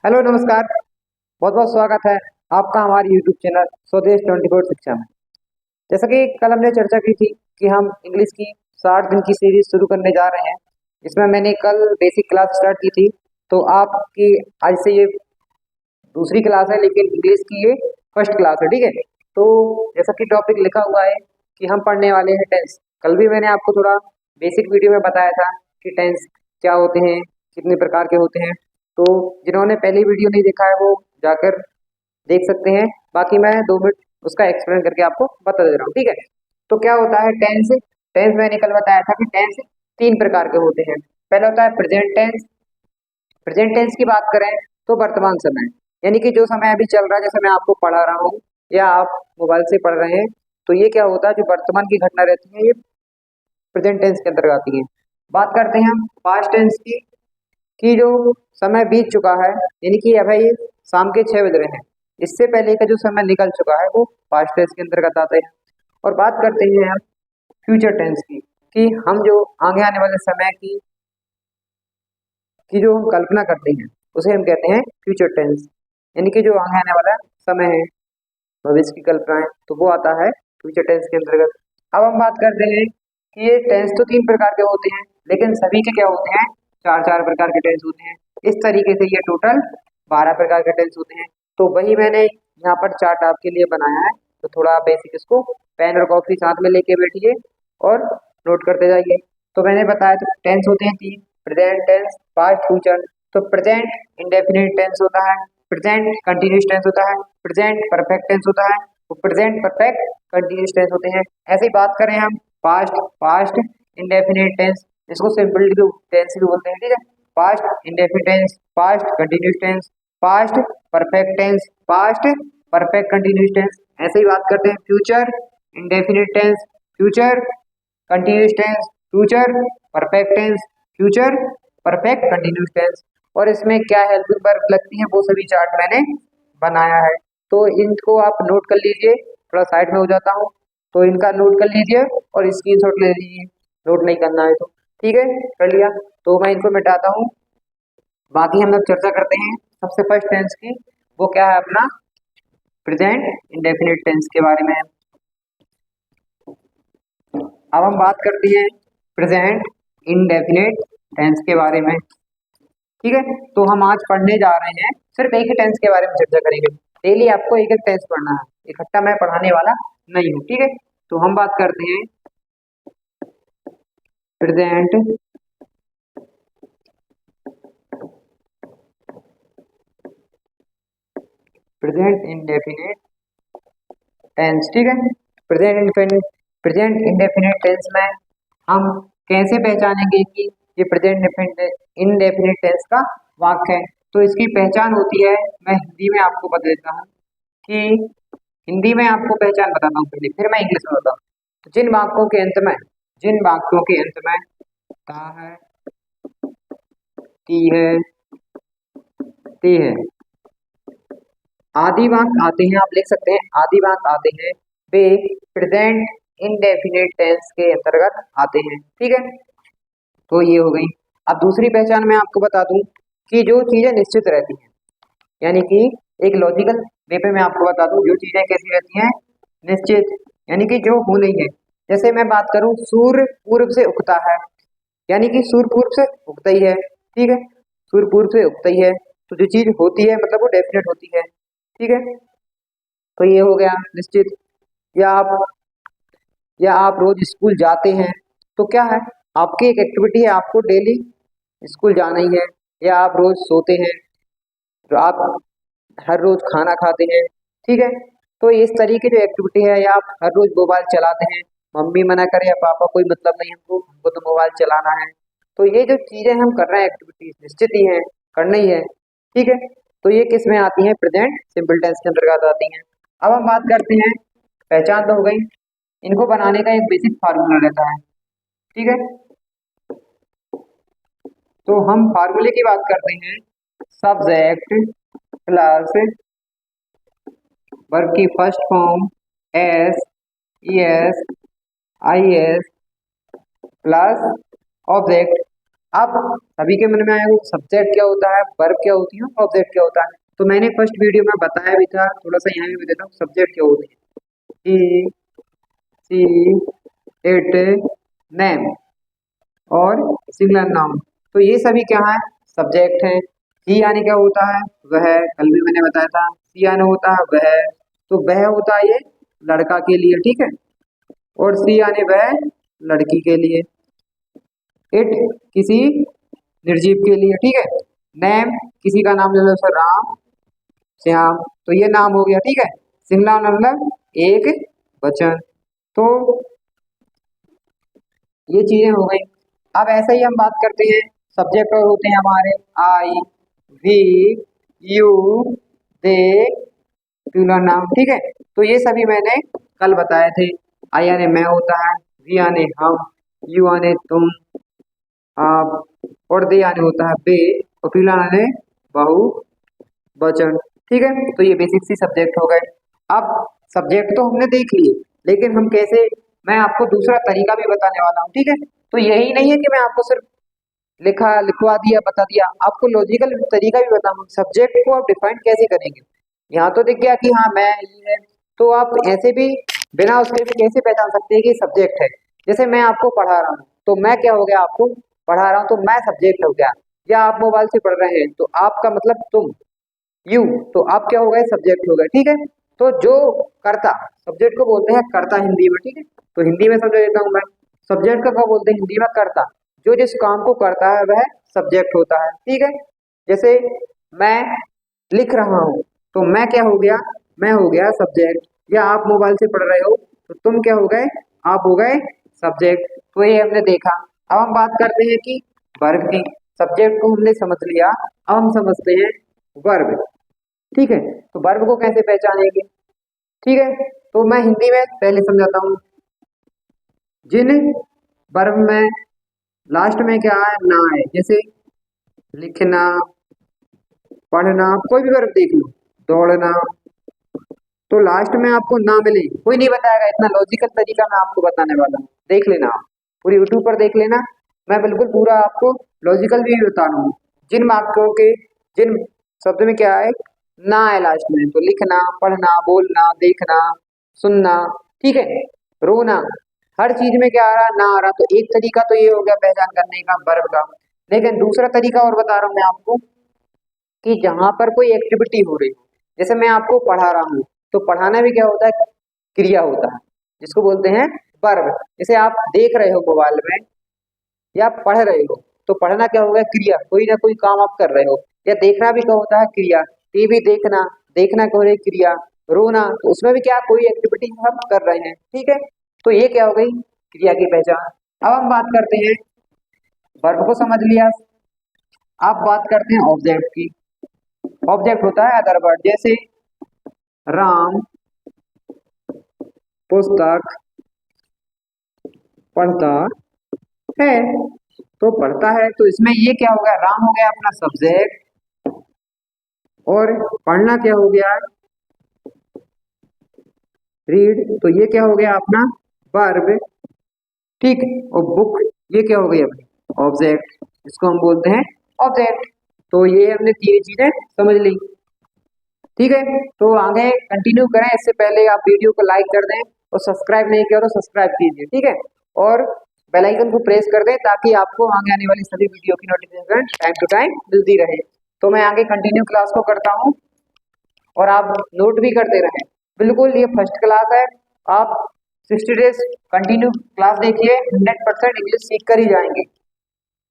Hello नमस्कार। बहुत बहुत स्वागत है आपका हमारे यूट्यूब चैनल स्वदेश 24 शिक्षा में। जैसा कि कल हमने चर्चा की थी कि हम इंग्लिश की 60 दिन की सीरीज शुरू करने जा रहे हैं। इसमें मैंने कल बेसिक क्लास स्टार्ट की थी, तो आपकी आज से ये दूसरी क्लास है, लेकिन इंग्लिश की ये फर्स्ट क्लास है। ठीक है, तो जैसा कि टॉपिक लिखा हुआ है कि हम पढ़ने वाले हैं टेंस। कल भी मैंने आपको थोड़ा बेसिक वीडियो में बताया था कि टेंस क्या होते हैं, कितने प्रकार के होते हैं। तो जिन्होंने पहली वीडियो नहीं देखा है वो जाकर देख सकते हैं। बाकी मैं 2 मिनट उसका एक्सप्लेन करके आपको बता दे रहा हूँ। ठीक है, तो क्या होता है टेंस। टेंस मैंने कल बताया था कि टेंस 3 प्रकार के होते हैं। पहला होता है प्रेजेंट टेंस। प्रेजेंट टेंस की बात करें तो वर्तमान समय, यानी कि जो समय अभी चल रहा है, जैसे मैं आपको पढ़ा रहा हूँ या आप मोबाइल से पढ़ रहे हैं, तो ये क्या होता है, जो वर्तमान की घटना रहती है ये प्रेजेंट टेंस के अंतर्गत आती है। बात करते हैं हम पास्ट टेंस की कि जो समय बीत चुका है, यानी कि अभी ये शाम के 6 बज रहे हैं, इससे पहले का जो समय निकल चुका है वो पास्ट टेंस के अंतर्गत आते हैं। और बात करते हैं हम फ्यूचर टेंस की कि हम जो आगे आने वाले समय की जो हम कल्पना करते हैं उसे हम कहते हैं फ्यूचर टेंस, यानी कि जो आगे आने वाला समय है, भविष्य की कल्पनाएं, तो वो आता है फ्यूचर टेंस के अंतर्गत। अब हम बात करते हैं कि ये टेंस तो 3 प्रकार के होते हैं, लेकिन सभी के क्या होते हैं, चार चार प्रकार के टेंस होते हैं। इस तरीके से ये टोटल 12 प्रकार के टेंस होते हैं। तो वही मैंने यहाँ पर चार्ट आपके लिए बनाया है, तो थोड़ा बेसिक इसको पेन और कॉपी साथ में लेके बैठिए और नोट करते जाइए। तो मैंने बताया तो टेंस होते हैं 3, प्रेजेंट टेंस, पास्ट, फ्यूचर। तो प्रेजेंट इंडेफिनिट टेंस होता है, प्रेजेंट कंटिन्यूस टेंस होता है, प्रेजेंट परफेक्ट टेंस होता है, तो प्रेजेंट परफेक्ट कंटिन्यूस टेंस होते हैं। ऐसे ही बात करें हम पास्ट, पास्ट इंडेफिनिट टेंस, इसको सिंपल टेंस भी बोलते हैं। ठीक है, past indefinite tense, past continuous tense, past perfect tense, past perfect continuous tense. ऐसे ही बात करते हैं future indefinite tense, future continuous tense, future perfect tense, future perfect continuous tense. और इसमें क्या हेल्पिंग वर्ब लगती है वो सभी चार्ट मैंने बनाया है, तो इनको आप नोट कर लीजिए। थोड़ा साइड में हो जाता हूँ, तो इनका नोट कर लीजिए और स्क्रीनशॉट ले लीजिए, नोट नहीं करना है तो। ठीक है, कर लिया, तो मैं इनको मिटाता हूँ। बाकी हम लोग चर्चा करते हैं सबसे फर्स्ट टेंस की, वो क्या है अपना प्रेजेंट इंडेफिनिट टेंस के बारे में। अब हम बात करते हैं प्रेजेंट इंडेफिनिट टेंस के बारे में। ठीक है, तो हम आज पढ़ने जा रहे हैं, सिर्फ एक ही टेंस के बारे में चर्चा करेंगे। डेली आपको एक एक टेंस पढ़ना है, इकट्ठा मैं पढ़ाने वाला नहीं हूँ। ठीक है, तो हम बात करते हैं प्रेजेंट प्रेजेंट इंडेफिनिट टेंस। ठीक है, प्रेजेंट इंडेफिनिट टेंस में हम कैसे पहचानेंगे कि ये प्रेजेंट इंडेफिनिट टेंस का वाक्य है। तो इसकी पहचान होती है, मैं हिंदी में आपको बता देता हूँ कि हिंदी में आपको पहचान बताता हूँ पहले, फिर मैं इंग्लिश में बताऊँ। तो जिन वाक्यों के अंत में ता है, ती है, ती है, आदि वाक्य आते हैं, आप लिख सकते हैं आदि वाक्य आते हैं, वे प्रेजेंट इंडेफिनिट टेंस के अंतर्गत आते हैं। ठीक है, तो ये हो गई। अब दूसरी पहचान मैं आपको बता दूं कि जो चीजें निश्चित रहती हैं, यानी कि एक लॉजिकल वे पे मैं आपको बता दूं जो चीजें कैसी रहती हैं, निश्चित, यानी कि जो हो नहीं है। जैसे मैं बात करूं सूर्य पूर्व से उगता है, यानी कि सूर्य पूर्व से उगता ही है। ठीक है, सूर्य पूर्व से उगता ही है, तो जो चीज होती है मतलब वो डेफिनेट होती है। ठीक है, तो ये हो गया निश्चित। या आप या आप रोज स्कूल जाते हैं, तो क्या है, आपकी एक एक्टिविटी है, आपको डेली स्कूल जाना ही है। या आप रोज सोते हैं, तो आप हर रोज खाना खाते हैं। ठीक है, तो इस तरीके जो एक्टिविटी है, या आप हर रोज मोबाइल चलाते हैं, मम्मी मना करे या पापा कोई मतलब नहीं, हमको हमको तो मोबाइल चलाना है। तो ये जो चीजें हम कर रहे हैं एक्टिविटीज निश्चित ही है, करना ही है। ठीक है, तो ये किस में आती है, प्रेजेंट सिंपल टेंस के अंतर्गत आती हैं। अब हम बात करते हैं, पहचान तो हो गई, इनको बनाने का एक बेसिक फार्मूला रहता है। ठीक है, तो हम फार्मूले की बात करते हैं, सब्जेक्ट प्लस वर्ब की first form S, E S, I S plus object अब सभी के मन में आएगा सब्जेक्ट क्या होता है, वर्ब क्या होती है, ऑब्जेक्ट क्या होता है। तो मैंने फर्स्ट वीडियो में बताया भी था, थोड़ा सा यहाँ भी देता हूँ, सब्जेक्ट क्या होती है, ही सी इट नेम और सिंगुलर नाउन। तो ये सभी क्या है, सब्जेक्ट है। ही यानी क्या होता है, वह, कल भी मैंने बताया था। सी यानी होता है वह, तो वह होता है ये लड़का के लिए, ठीक है। और सी यानी वह लड़की के लिए। इट किसी निर्जीव के लिए, ठीक है। नेम किसी का नाम ले लो, सर राम, श्याम, तो ये नाम हो गया, ठीक है। सिंगुलर मतलब एक वचन। तो ये चीजें हो गई। अब ऐसे ही हम बात करते हैं, सब्जेक्ट और होते हैं हमारे I, we, you, they, plural noun, ठीक है। तो ये सभी मैंने कल बताए थे। आई आने मैं होता है, वी आने हम, यू आने तुम, आप, और दे आने होता है बे, और प्लूरल आने बहु वचन, ठीक है। तो ये बेसिक सी सब्जेक्ट हो गए। अब सब्जेक्ट तो हमने देख लिए, लेकिन हम कैसे, मैं आपको दूसरा तरीका भी बताने वाला हूँ, ठीक है। तो यही नहीं है कि मैं आपको सिर्फ लिखवा दिया, बता दिया, आपको लॉजिकल तरीका भी बताऊंगा। सब्जेक्ट को आप डिफाइन कैसे करेंगे, यहाँ तो दिख गया कि हाँ मैं ये है, तो आप ऐसे भी बिना उसके भी कैसे पहचान सकते हैं कि सब्जेक्ट है। जैसे मैं आपको पढ़ा रहा हूँ, तो मैं क्या हो गया, आपको पढ़ा रहा हूँ तो मैं सब्जेक्ट हो गया। या आप मोबाइल से पढ़ रहे हैं तो आपका मतलब तुम, यू, तो आप क्या हो गए, सब्जेक्ट हो गए, ठीक है। तो जो कर्ता, सब्जेक्ट को बोलते हैं कर्ता हिंदी में, ठीक है। तो हिंदी में समझा देता हूँ मैं, सब्जेक्ट का क्या बोलते हैं हिंदी में, कर्ता। जो जिस काम को करता है वह सब्जेक्ट होता है, ठीक है। जैसे मैं लिख रहा हूँ, तो मैं क्या हो गया, मैं हो गया सब्जेक्ट। या आप मोबाइल से पढ़ रहे हो तो तुम क्या हो गए, आप हो गए सब्जेक्ट। तो ये हमने देखा। अब हम बात करते हैं कि वर्ब की। सब्जेक्ट को हमने समझ लिया, अब हम समझते हैं वर्ब, ठीक है। तो वर्ब को कैसे पहचानेंगे, ठीक है। तो मैं हिंदी में पहले समझाता हूँ। जिन वर्ब में लास्ट में क्या है, ना है, जैसे लिखना, पढ़ना, कोई भी वर्ब देख लो, दौड़ना, तो लास्ट में आपको ना मिले, कोई नहीं बताएगा। इतना लॉजिकल तरीका मैं आपको बताने वाला हूँ, देख लेना आप पूरी यूट्यूब पर देख लेना। मैं बिल्कुल पूरा आपको लॉजिकल भी बता रहा हूँ। जिन वाक्यों के, जिन शब्द में क्या है, ना है लास्ट में, तो लिखना, पढ़ना, बोलना, देखना, सुनना, ठीक है, रोना, हर चीज में क्या आ रहा, ना आ रहा। तो एक तरीका तो ये हो गया पहचान करने का वर्ब का। लेकिन दूसरा तरीका और बता रहा हूँ मैं आपको, कि जहां पर कोई एक्टिविटी हो रही हो, जैसे मैं आपको पढ़ा रहा हूँ, तो पढ़ाना भी क्या होता है, क्रिया होता है, जिसको बोलते हैं वर्ब। जैसे आप देख रहे हो मोबाइल में, या आप पढ़ रहे हो, तो पढ़ना क्या होगा, क्रिया, कोई ना कोई काम आप कर रहे हो। या देखना भी क्या होता है, क्रिया, टीवी देखना, देखना क्या हो रही, क्रिया। रोना, तो उसमें भी क्या, कोई एक्टिविटी हम कर रहे हैं, ठीक है। तो ये क्या हो गई, क्रिया की पहचान। अब हम बात करते हैं, वर्ब को समझ लिया, अब बात करते हैं ऑब्जेक्ट की। ऑब्जेक्ट होता है अदर वर्ड, जैसे राम पुस्तक पढ़ता है, तो पढ़ता है, तो इसमें ये क्या हो गया, राम हो गया अपना सब्जेक्ट, और पढ़ना क्या हो गया, रीड, तो ये क्या हो गया अपना वर्ब, ठीक। और बुक, ये क्या हो गई अपनी ऑब्जेक्ट, इसको हम बोलते हैं ऑब्जेक्ट। तो ये हमने तीन चीजें समझ ली, ठीक है। तो आगे कंटिन्यू करें, इससे पहले आप वीडियो को लाइक कर दें, और सब्सक्राइब नहीं किया तो सब्सक्राइब कीजिए, ठीक है। और बेल आइकन को प्रेस कर दें, ताकि आपको आगे आने वाली सभी वीडियो की नोटिफिकेशन टाइम टू टाइम मिलती रहे। तो मैं आगे कंटिन्यू क्लास को करता हूँ, और आप नोट भी करते रहें। बिल्कुल ये फर्स्ट क्लास है, आप 60 डेज कंटिन्यू क्लास देखिए, 100% इंग्लिश सीख कर ही जाएंगे।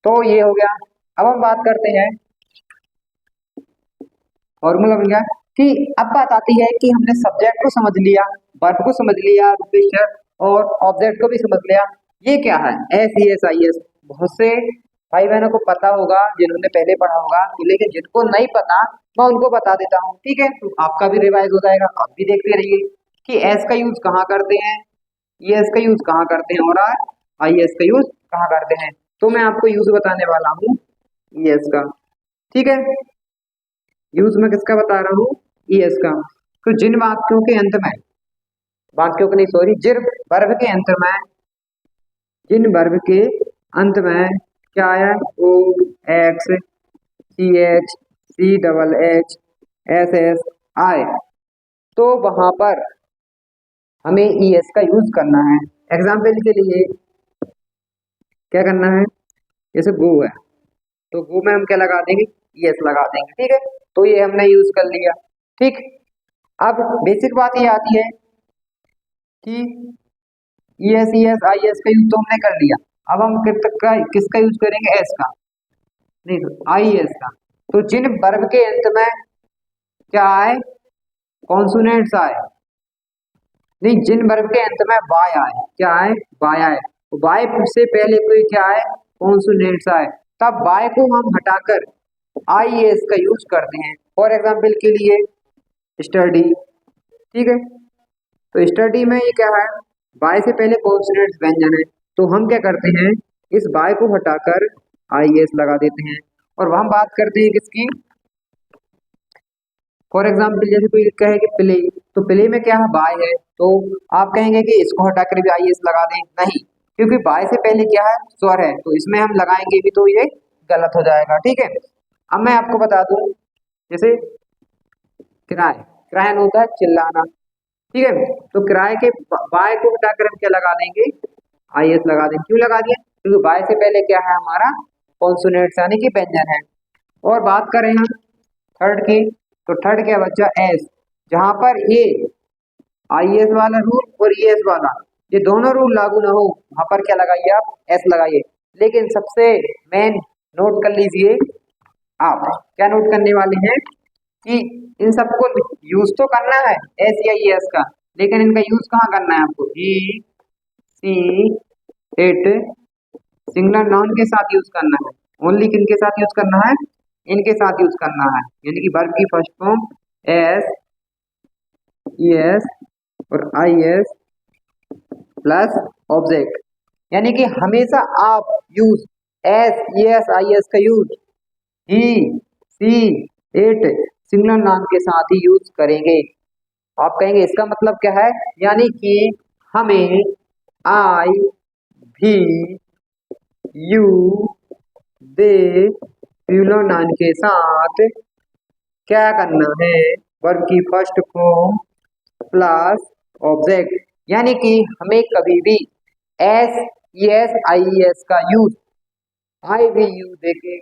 तो ये हो गया। अब हम बात करते हैं, फॉर्मूला बन गया, कि अब बात आती है कि हमने सब्जेक्ट को समझ लिया, वर्ब को समझ लिया, विशेषण और ऑब्जेक्ट को भी समझ लिया। ये क्या है, SESIS। बहुत से भाई बहनों को पता होगा जिन्होंने पहले पढ़ा होगा, लेकिन जिनको नहीं पता मैं उनको बता देता हूँ, ठीक है। तो आपका भी रिवाइज हो जाएगा, आप भी देखते रहिए कि एस का यूज कहाँ करते हैं, ES का यूज कहाँ करते हैं, और IS का यूज कहाँ करते हैं। तो मैं आपको यूज बताने वाला हूँ ES का, ठीक है। यूज में किसका बता रहा हूँ, ES का। तो जिन वाक्यों के अंत में, वाक्यों के नहीं सॉरी, जिन वर्ब के अंत में, जिन वर्ब के अंत में क्या आया, O X C H C double H S S I, तो वहां पर हमें ई एस का यूज करना है। एग्जाम्पल के लिए क्या करना है, जैसे गो है तो गो में हम क्या लगा देंगे, ई एस लगा देंगे, ठीक है। तो ये हमने यूज कर लिया, ठीक। अब बेसिक बात ये आती है कि ई एस आई एस का यूज तो हमने कर लिया, अब हम किसका यूज करेंगे, एस का, नहीं तो आई एस का। तो जिन वर्ब के अंत में क्या आए, कॉन्सोनेंट्स आए, नहीं जिन वर्ब के अंत में वाय आए, क्या आए, वाय आए, वाय से पहले कोई क्या आए, कॉन्सोनेंट्स आए, तब वाय को हम हटाकर आई एस का यूज करते हैं। फॉर एग्जाम्पल के लिए स्टडी, ठीक है। तो स्टडी में ये क्या है, बाय से पहले कॉन्सोनेंट्स व्यंजन है, तो हम क्या करते हैं, इस बाय को हटाकर आई एस लगा देते हैं। और हम बात करते हैं किसकी, फॉर एग्जाम्पल जैसे कोई कहे कि प्ले, तो प्ले में क्या है, बाय है, तो आप कहेंगे कि इसको हटाकर भी आई एस लगा दें, नहीं, क्योंकि बाय से पहले क्या है, स्वर है, तो इसमें हम लगाएंगे भी तो ये गलत हो जाएगा, ठीक है। अब मैं आपको बता दूं, जैसे किराए, किरायन होता है चिल्लाना, ठीक है। तो किराए के बाय को हटाकर हम क्या लगा देंगे, आई एस लगा देंगे। क्यों लगा दिया, क्योंकि बाय से पहले क्या है हमारा, कॉन्सोनेंट्स यानी कि व्यंजन है। और बात करें हम थर्ड की, तो थर्ड क्या बच्चा, एस, जहां पर ये आई एस वाला रूल और ई एस वाला, ये दोनों रूल लागू ना हो, वहां पर क्या लगाइए आप, एस लगाइए। लेकिन सबसे मेन नोट कर लीजिए आप, क्या नोट करने वाले हैं कि इन सबको यूज तो करना है एस या ई एस का, लेकिन इनका यूज कहाँ करना है आपको, ही सी इट सिंगुलर नाउन के साथ यूज करना है। ओनली किनके साथ यूज करना है, इनके साथ यूज करना है, यानी कि वर्ब की first form S E S और आई एस प्लस ऑब्जेक्ट, यानी कि हमेशा आप use S E S I S का use he she it singular noun के साथ ही यूज करेंगे। आप कहेंगे इसका मतलब क्या है, यानी कि हमें आई भी यू दे सिंगुलर नाउन के साथ क्या करना है, वर्ब की फर्स्ट फॉर्म प्लस ऑब्जेक्ट, यानी कि हमें कभी भी एस एस आई एस का यूज आई भी यू दे के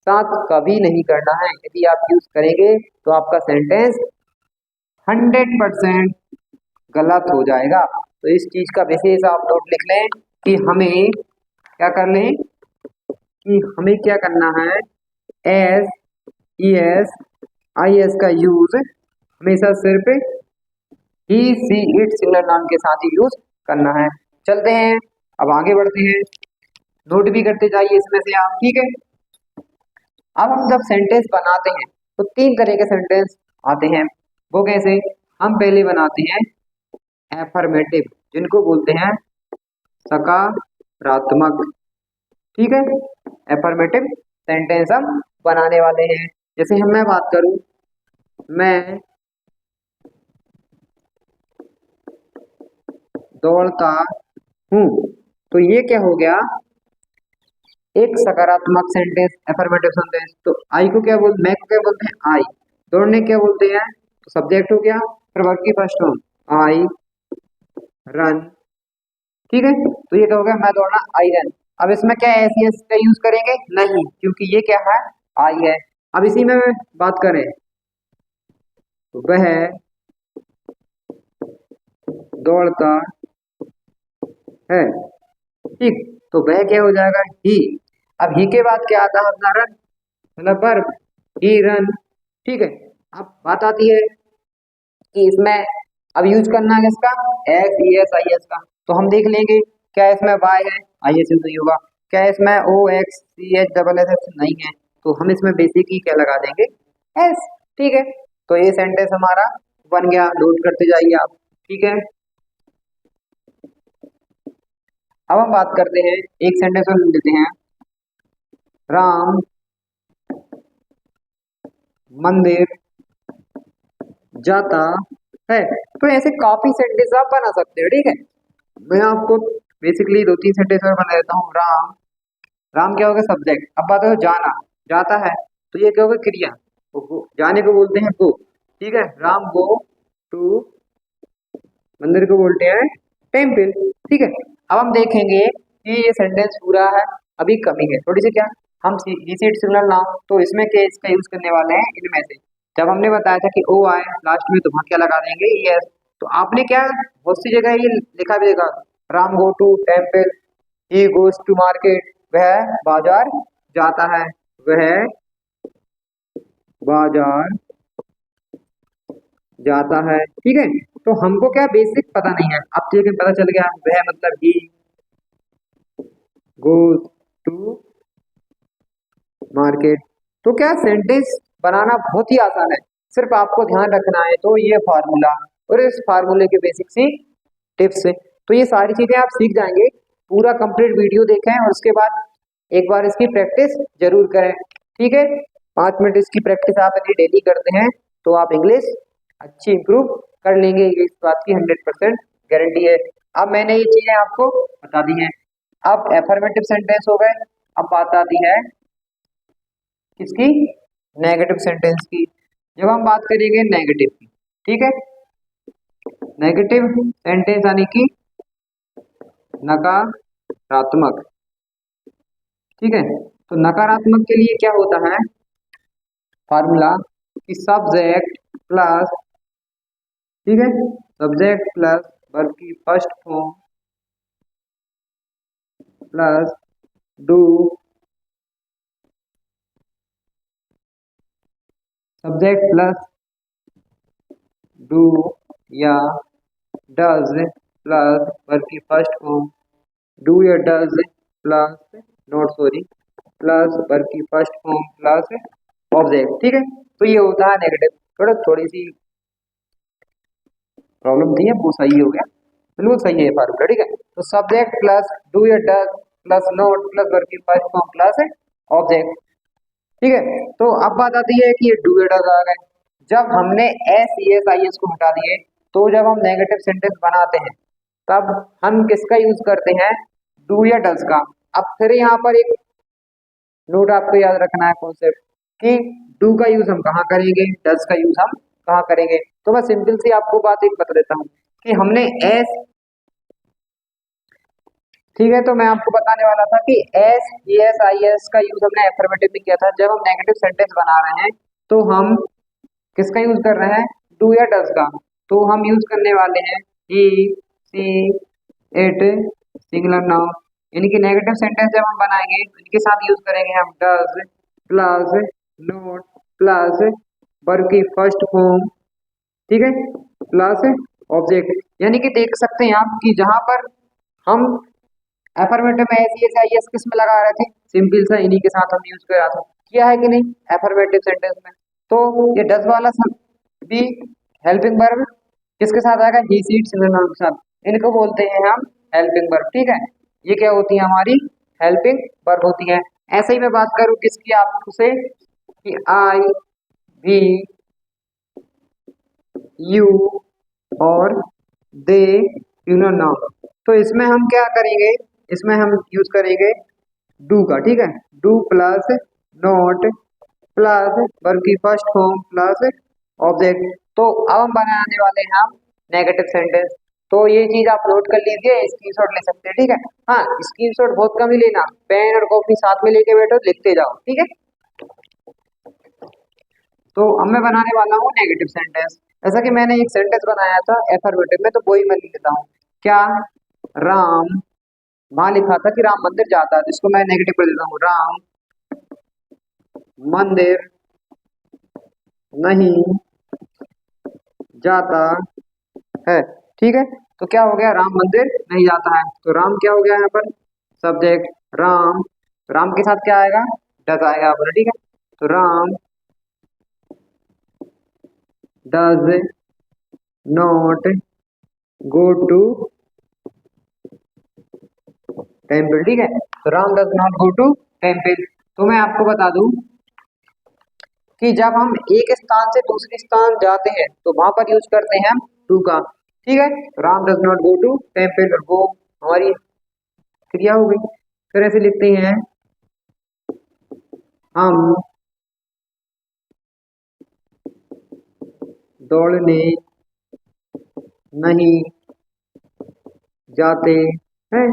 साथ कभी नहीं करना है। यदि आप यूज करेंगे तो आपका सेंटेंस 100% गलत हो जाएगा। तो इस चीज का विशेष आप नोट लिख लें कि हमें क्या कर लें, कि हमें क्या करना है, S E S I S का यूज हमेशा सिर्फ ही सी इट सिंगुलर नाउन के साथ ही यूज करना है। चलते हैं, अब आगे बढ़ते हैं, नोट भी करते जाइए इसमें से आप, ठीक है। अब हम जब सेंटेंस बनाते हैं तो तीन तरह के सेंटेंस आते हैं, वो कैसे, हम पहले बनाते हैं एफर्मेटिव, जिनको बोलते हैं सकारात्मक, ठीक है। एफर्मेटिव सेंटेंस हम बनाने वाले हैं। जैसे हम मैं बात करूं, मैं दौड़ता हूं, तो ये क्या हो गया, एक सकारात्मक सेंटेंस, एफर्मेटिव सेंटेंस। तो आई को क्या बोलते, मैं को क्या बोलते हैं, आई, दौड़ने क्या बोलते हैं, तो सब्जेक्ट हो गया, फिर वर्ब की फर्स्ट फॉर्म आई रन, ठीक है। तो ये क्या हो गया, मैं दौड़ना, आई रन। अब इसमें क्या एस एस का यूज करेंगे, नहीं, क्योंकि ये क्या है, आई है। अब इसी में बात करें तो वह दौड़ता है, ठीक, तो वह क्या हो जाएगा, ही। अब ही के बाद क्या आता है अपना, रन, मतलब वर्ब, ही रन, ठीक है। अब बात आती है कि इसमें अब यूज करना है किसका, S E S I S का। तो हम देख लेंगे, क्या इसमें वाई है, आई एस नहीं होगा, क्या इसमें O X C H double S S नहीं है, तो हम इसमें बेसिक ही क्या लगा देंगे, एस, ठीक है। तो ये सेंटेंस हमारा बन गया, नोट करते जाइए आप, ठीक है। अब हम बात करते हैं, एक सेंटेंस और लेते हैं, राम मंदिर जाता है। तो ऐसे काफी सेंटेंस आप बना सकते हो, ठीक है। मैं आपको बेसिकली दो तीन सेंटेंस और बना देता हूँ, राम राम क्या होगा सब्जेक्ट। अब बात है जाना, जाता है तो ये क्या होगा क्रिया, तो जाने को बोलते हैं गो, ठीक है। राम गो टू मंदिर को बोलते हैं टेम्पल, ठीक है। अब हम देखेंगे कि ये सेंटेंस पूरा है, अभी कमी है थोड़ी सी, क्या हम रिसीट सिग्नल नाउन तो इसमें केस का यूज करने वाले हैं इनमें से। जब हमने बताया था कि ओ आए लास्ट में तो वहां क्या लगा देंगे यस, तो आपने क्या बहुत सी जगह ये लिखा भी देखा, Ram go to temple, he goes to market, वह बाजार जाता है, वह बाजार जाता है, ठीक है। तो हमको क्या बेसिक पता नहीं है, अब तो लेकिन पता चल गया वह मतलब ही गोज टू मार्केट। तो क्या सेंटेंस बनाना बहुत ही आसान है, सिर्फ आपको ध्यान रखना है तो ये फार्मूला और इस फार्मूले के बेसिक सी टिप्स। तो ये सारी चीजें आप सीख जाएंगे, पूरा कंप्लीट वीडियो देखें और उसके बाद एक बार इसकी प्रैक्टिस जरूर करें, ठीक है। 5 मिनट इसकी प्रैक्टिस आप यदि डेली करते हैं तो आप इंग्लिश अच्छी इंप्रूव कर लेंगे, इस बात की 100% गारंटी है। अब मैंने ये चीजें आपको बता दी हैं। अब एफर्मेटिव सेंटेंस हो गए, अब बात आती है किसकी, नेगेटिव सेंटेंस की। जब हम बात करेंगे नेगेटिव की, ठीक है, नेगेटिव सेंटेंस यानी कि नकारात्मक, ठीक है। तो नकारात्मक के लिए क्या होता है फार्मूला कि सब्जेक्ट प्लस, ठीक है, सब्जेक्ट प्लस वर्ब की first form plus do, subject plus do या डज प्लस वर्ब की फर्स्ट फॉर्म डू या does plus not sorry plus verb की फर्स्ट फॉर्म प्लस ऑब्जेक्ट, ठीक है। तो ये होता है नेगेटिव। थोड़ी सी प्रॉब्लम थी, वो सही हो गया, बिल्कुल सही है फार्मूला, ठीक है। तो सब्जेक्ट प्लस डू या does plus note plus verb की फर्स्ट फॉर्म प्लस ऑब्जेक्ट, ठीक है। तो अब बात आती है कि ये डू या डज आ गए, जब हमने एस एस आई एस को हटा दिए तो जब हम नेगेटिव सेंटेंस बनाते हैं तब हम किसका यूज करते हैं, डू या डज का। अब फिर यहाँ पर एक नोट आपको याद रखना है कॉन्सेप्ट कि डू का यूज हम कहाँ करेंगे, डज का यूज हम कहाँ करेंगे। तो मैं सिंपल सी आपको बात एक बता देता हूँ कि हमने एस, ठीक है, तो मैं आपको बताने वाला था कि एस एस आई एस का यूज हमने एफर्मेटिव में किया था। जब हम नेगेटिव सेंटेंस बना रहे हैं तो हम किसका यूज कर रहे हैं, डू या डज का। तो हम यूज करने वाले हैं ही सी इट सिंगुलर नाउन, यानी कि नेगेटिव सेंटेंस जब हम बनाएंगे तो इनके साथ यूज करेंगे हम does plus note plus verb की फर्स्ट फॉर्म, ठीक है, प्लस ऑब्जेक्ट। यानी कि देख सकते हैं आप कि जहां पर हम एफर्मेटिव में एस एस आई एस किस में लगा रहे थे, सिंपल सा इन्हीं के साथ हम यूज कर रहा था, किया है कि नहीं एफर्मेटिव सेंटेंस में। तो ये डज वाला सब भी हेल्पिंग वर्ब किसके साथ आएगा, ही सीट सिंगुलर नाउन के साथ, इनको बोलते हैं हम हेल्पिंग वर्ब, ठीक है। ये क्या होती है हमारी हेल्पिंग वर्ब होती है। ऐसे ही मैं बात करूं किसकी आपसे कि आई भी यू और दे यूनर नाउन, तो इसमें हम क्या करेंगे, इसमें हम यूज करेंगे डू का, ठीक है, do plus not plus verb की फर्स्ट फॉर्म प्लस ऑब्जेक्ट। तो अब हम बनाने वाले हैं हम नेगेटिव सेंटेंस। तो ये चीज आप नोट कर लीजिए, स्क्रीनशॉट ले सकते हैं, ठीक है। हाँ, स्क्रीनशॉट बहुत कम ही लेना, पेन और कॉपी साथ में लेके बैठो लिखते जाओ, ठीक है। तो अब मैं बनाने वाला हूँ नेगेटिव सेंटेंस। जैसा कि मैंने एक सेंटेंस बनाया था एफर्मेटिव में, तो वही मैं लिख देता हूँ, क्या राम, वहां लिखा था कि राम मंदिर जाता है, जिसको मैं नेगेटिव कर देता हूँ, राम मंदिर नहीं जाता है, ठीक है। तो क्या हो गया, राम मंदिर नहीं जाता है, तो राम क्या हो गया यहाँ पर सब्जेक्ट, राम, राम के साथ क्या आएगा, डज आएगा यहाँ पर, ठीक है। तो Ram does not go to temple, ठीक है। तो Ram does not go to temple. तो मैं आपको बता दूं कि जब हम एक स्थान से दूसरे स्थान जाते हैं तो वहां पर यूज करते हैं हम टू का, ठीक है। Ram does not go to temple, वो हमारी क्रिया हो गई। फिर ऐसे लिखते हैं हम दौड़ने नहीं जाते हैं।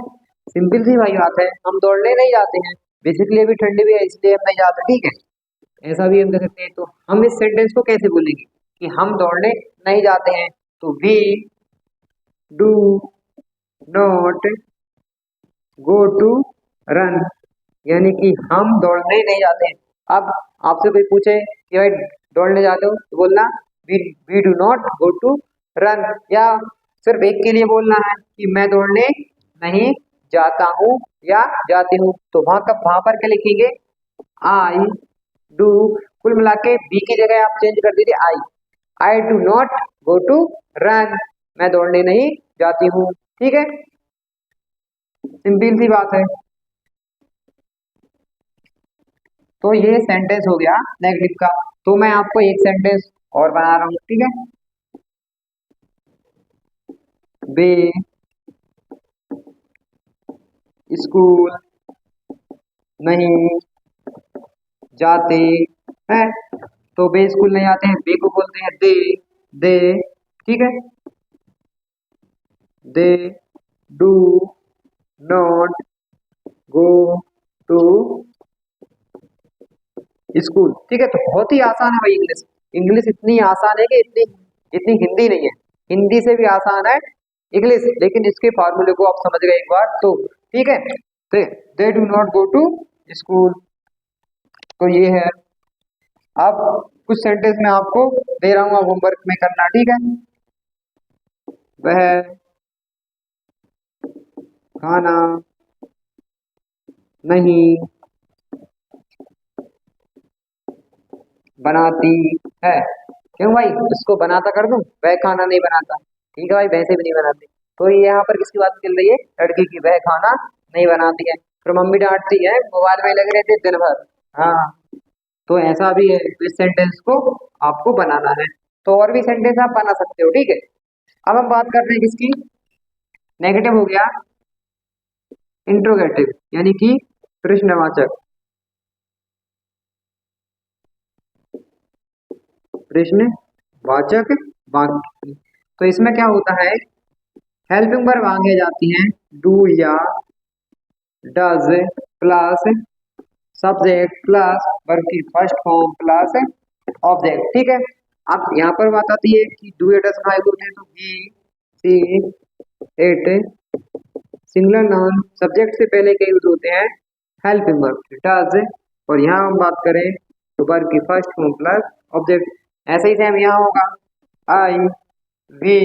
सिंपल सी भाई बात है, हम दौड़ने नहीं जाते हैं। बेसिकली अभी ठंडी भी है इसलिए हम नहीं जाते, ठीक है। ऐसा भी हम कर सकते हैं। तो हम इस सेंटेंस को कैसे बोलेंगे कि हम दौड़ने नहीं जाते हैं? तो we do not go to run, यानी कि हम दौड़ने नहीं जाते हैं। अब आपसे कोई पूछे कि भाई दौड़ने जाते हो, तो बोलना we do not go to run, या सिर्फ एक के लिए बोलना है कि मैं दौड़ने नहीं जाता हूँ या जाती हूँ, तो वहां पर क्या लिखेंगे? I do. कुल मिला के बी की जगह आप चेंज कर दीजिए I do not go to run, मैं दौड़ने नहीं जाती हूँ, ठीक है। सिंपल सी बात है। तो ये सेंटेंस हो गया नेगेटिव का। तो मैं आपको एक सेंटेंस और बना रहा हूँ, ठीक है। वे स्कूल नहीं जाते हैं। तो वे स्कूल नहीं आते हैं, वे को बोलते हैं दे, ठीक है। They do not go to school, ठीक है। तो बहुत ही आसान है भाई इंग्लिश। इंग्लिश इतनी आसान है कि इतनी इतनी हिंदी नहीं है। हिंदी से भी आसान है इंग्लिश, लेकिन इसके फार्मूले को आप समझ गए एक बार तो, ठीक है। They do not go to school, तो ये है। अब कुछ सेंटेंस में आपको दे रहा हूँ, आप होमवर्क में करना, ठीक है। वह खाना नहीं बनाती है। क्यों भाई, इसको बनाता कर दूं? वह खाना नहीं बनाता, ठीक है भाई, वैसे भी नहीं बनाती। तो ये यहाँ पर किसकी बात चल रही है? लड़की की। वह खाना नहीं बनाती है। फिर मम्मी डांटती है, मोबाइल में लगे रहते दिन भर। हाँ, तो ऐसा भी है। तो इस सेंटेंस को आपको बनाना है। तो और भी सेंटेंस आप बना सकते हो, ठीक है। अब हम बात करते हैं किसकी? नेगेटिव हो गया इंट्रोगेटिव, यानी कि प्रश्नवाचक। प्रश्नवाचक वाक्य। तो इसमें क्या होता है? हेल्पिंग वर्ब आगे जाती हैं डू या does plus subject plus verb की फर्स्ट फॉर्म प्लस ऑब्जेक्ट, ठीक है। अब यहाँ पर बात आती है कि डू या डज आए होते हैं, तो he she it singular noun subject से पहले के यूज होते हैं हेल्पिंग वर्ब डज, और यहाँ हम बात करें तो वर्ब की फर्स्ट फॉर्म प्लस ऑब्जेक्ट। ऐसे ही सेम यहाँ होगा I we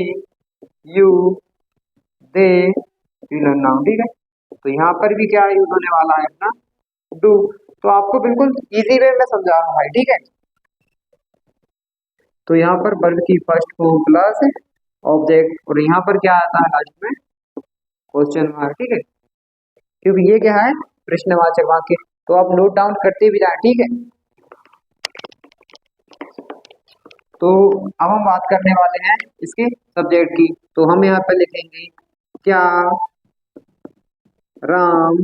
you they singular noun, ठीक है। तो यहाँ पर भी क्या यूज होने वाला है? अपना डू। तो आपको बिल्कुल इजी वे में समझा रहा हूँ भाई, ठीक है। तो यहाँ पर वर्ब की फर्स्ट फॉर्म प्लस ऑब्जेक्ट, और यहाँ पर क्या आता है लास्ट में? क्वेश्चन मार्क, ठीक है। क्योंकि ये क्या है? प्रश्नवाचक वाक्य। तो आप नोट डाउन करते भी जाए, ठीक है। तो अब हम बात करने वाले हैं इसके सब्जेक्ट की। तो हम यहाँ पर लिखेंगे क्या राम।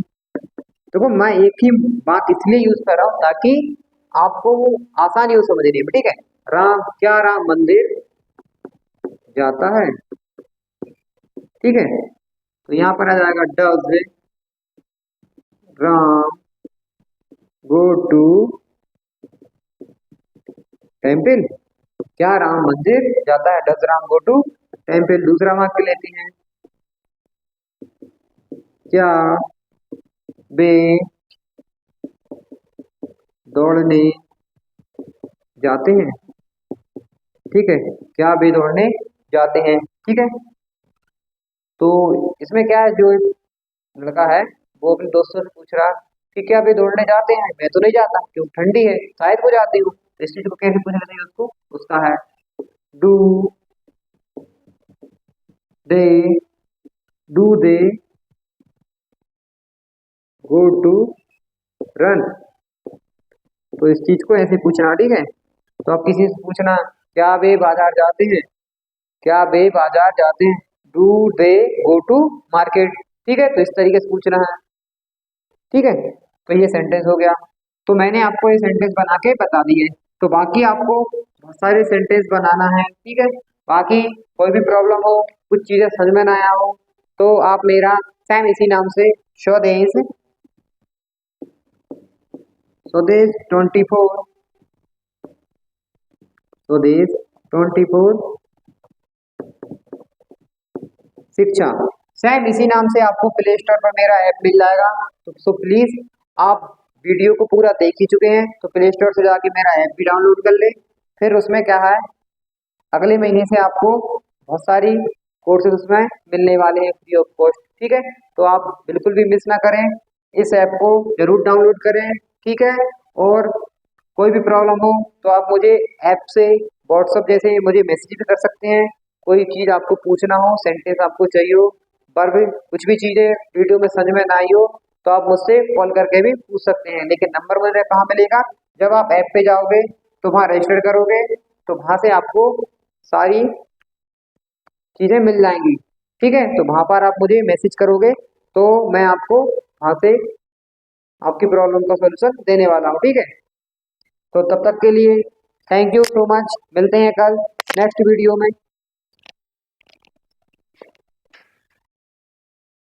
देखो मैं एक ही बात इसलिए यूज कर रहा हूँ ताकि आपको वो आसानी हो समझने में, ठीक है। राम, क्या राम मंदिर जाता है, ठीक है। तो यहाँ पर आ जाएगा does Ram go to temple. क्या राम मंदिर जाता है? Does Ram go to temple. दूसरा वाक्य लेते हैं क्या वे दौड़ने जाते हैं, ठीक है। क्या वे दौड़ने जाते हैं, ठीक है। तो इसमें क्या है, जो लड़का है वो अपने दोस्तों से पूछ रहा कि क्या वे दौड़ने जाते हैं? मैं तो नहीं जाता, क्यों? ठंडी है, शायद वो जाती हूँ। तो इस चीज को कैसे पूछना चाहिए उसको? उसका है do they do they go to run. तो इस चीज को ऐसे पूछना, ठीक है। तो आप किसी से पूछना क्या वे बाजार जाते हैं, क्या वे बाजार जाते हैं? Do they go to market, ठीक है। तो इस तरीके से पूछना है, ठीक है। तो ये सेंटेंस हो गया। तो मैंने आपको ये सेंटेंस बना के बता दिए। तो बाकी आपको बहुत सारे सेंटेंस बनाना है, ठीक है। बाकी कोई भी प्रॉब्लम हो, कुछ चीजें समझ में ना आया हो, तो आप मेरा सेम इसी नाम से स्वदेश 24 स्वदेश 24 शिक्षा, सेम इसी नाम से आपको प्ले स्टोर पर मेरा ऐप मिल जाएगा। तो सो प्लीज आप वीडियो को पूरा देख ही चुके हैं, तो प्ले स्टोर से जाके मेरा ऐप भी डाउनलोड कर ले। फिर उसमें क्या है, अगले महीने से आपको बहुत सारी कोर्सेज उसमें मिलने वाले हैं फ्री ऑफ कॉस्ट, ठीक है। तो आप बिल्कुल भी मिस ना करें, इस ऐप को जरूर डाउनलोड करें, ठीक है। और कोई भी प्रॉब्लम हो तो आप मुझे ऐप से व्हाट्सअप जैसे मुझे मैसेज भी कर सकते हैं। कोई चीज़ आपको पूछना हो, सेंटेंस आपको चाहिए हो, पर भी कुछ भी चीज़ें वीडियो में समझ में ना आई हो, तो आप मुझसे कॉल करके भी पूछ सकते हैं। लेकिन नंबर मुझे कहाँ मिलेगा, जब आप ऐप पे जाओगे तो वहाँ रजिस्टर करोगे, तो वहाँ से आपको सारी चीज़ें मिल जाएंगी, ठीक है। तो वहाँ पर आप मुझे मैसेज करोगे तो मैं आपको वहाँ से आपकी प्रॉब्लम का सॉल्यूशन देने वाला हूँ, ठीक है। तो तब तक के लिए थैंक यू सो मच, मिलते हैं कल नेक्स्ट वीडियो में।